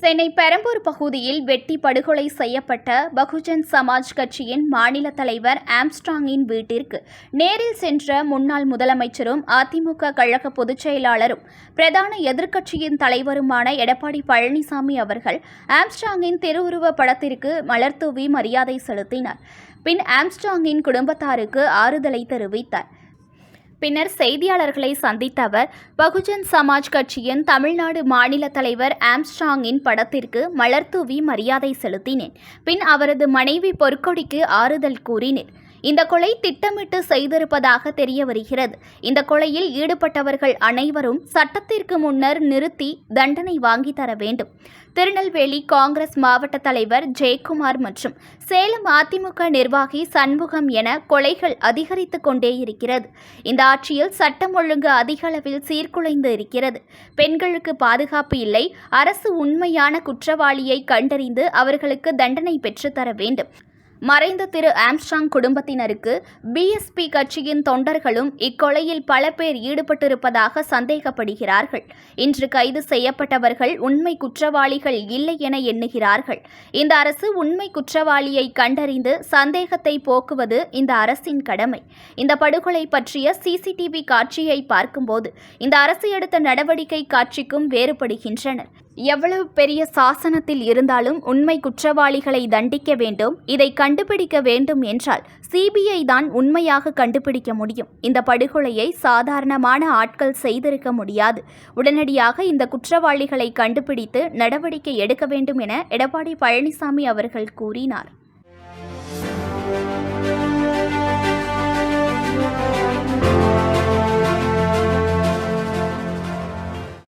சென்னை பெரம்பூர் பகுதியில் வெட்டி படுகொலை செய்யப்பட்ட பகுஜன் சமாஜ் கட்சியின் மாநில தலைவர் ஆம்ஸ்ட்ராங்கின் வீட்டிற்கு நேரில் சென்ற முன்னாள் முதலமைச்சரும் அதிமுக கழக பொதுச் செயலாளரும் பிரதான எதிர்க்கட்சியின் தலைவருமான எடப்பாடி பழனிசாமி அவர்கள் ஆம்ஸ்ட்ராங்கின் திருவுருவப் படத்திற்கு மலர்தூவி மரியாதை செலுத்தினார். பின் ஆம்ஸ்ட்ராங்கின் குடும்பத்தாருக்கு ஆறுதலை தெரிவித்தார். பின்னர் செய்தியாளர்களை சந்தித்த அவர், பகுஜன் சமாஜ் கட்சியின் தமிழ்நாடு மாநில தலைவர் ஆம்ஸ்ட்ராங்கின் படத்திற்கு மலர்தூவி மரியாதை செலுத்தினேன். பின் அவரது மனைவி பொற்கொடிக்கு ஆறுதல் கூறினேன். இந்த கொலை திட்டமிட்டு செய்திருப்பதாக தெரிய வருகிறது. இந்த கொலையில் ஈடுபட்டவர்கள் அனைவரும் சட்டத்திற்கு முன்னர் நிறுத்தி தண்டனை வாங்கி தர வேண்டும். திருநெல்வேலி காங்கிரஸ் மாவட்ட தலைவர் ஜெயக்குமார் மற்றும் சேலம் அதிமுக நிர்வாகி சண்முகம் என கொலைகள் அதிகரித்து கொண்டே இருக்கிறது. இந்த ஆட்சியில் சட்டம் ஒழுங்கு அதிக அளவில் சீர்குலைந்து இருக்கிறது. பெண்களுக்கு பாதுகாப்பு இல்லை. அரசு உண்மையான குற்றவாளியை கண்டறிந்து அவர்களுக்கு தண்டனை பெற்றுத்தர வேண்டும். மறைந்த திரு ஆம்ஸ்ட்ராங் குடும்பத்தினருக்கு பிஎஸ்பி கட்சியின் தொண்டர்களும் இக்கொலையில் பல பேர் ஈடுபட்டிருப்பதாக சந்தேகப்படுகிறார்கள். இன்று கைது செய்யப்பட்டவர்கள் உண்மை குற்றவாளிகள் இல்லை என எண்ணுகிறார்கள். இந்த அரசு உண்மை குற்றவாளியை கண்டறிந்து சந்தேகத்தை போக்குவது இந்த அரசின் கடமை. இந்த படுகொலை பற்றிய சிசிடிவி காட்சியை பார்க்கும்போது இந்த அரசு எடுத்த நடவடிக்கை காட்சிக்கும் வேறுபடுகின்றனர். எவ்வளவு பெரிய சாசனத்தில் இருந்தாலும் உண்மை குற்றவாளிகளை தண்டிக்க வேண்டும். இதை கண்டுபிடிக்க வேண்டும் என்றால் சிபிஐ தான் உண்மையாக கண்டுபிடிக்க முடியும். இந்த படுகொலையை சாதாரணமான ஆட்கள் செய்திருக்க முடியாது. உடனடியாக இந்த குற்றவாளிகளை கண்டுபிடித்து நடவடிக்கை எடுக்க வேண்டும் என எடப்பாடி பழனிசாமி அவர்கள் கூறினார்.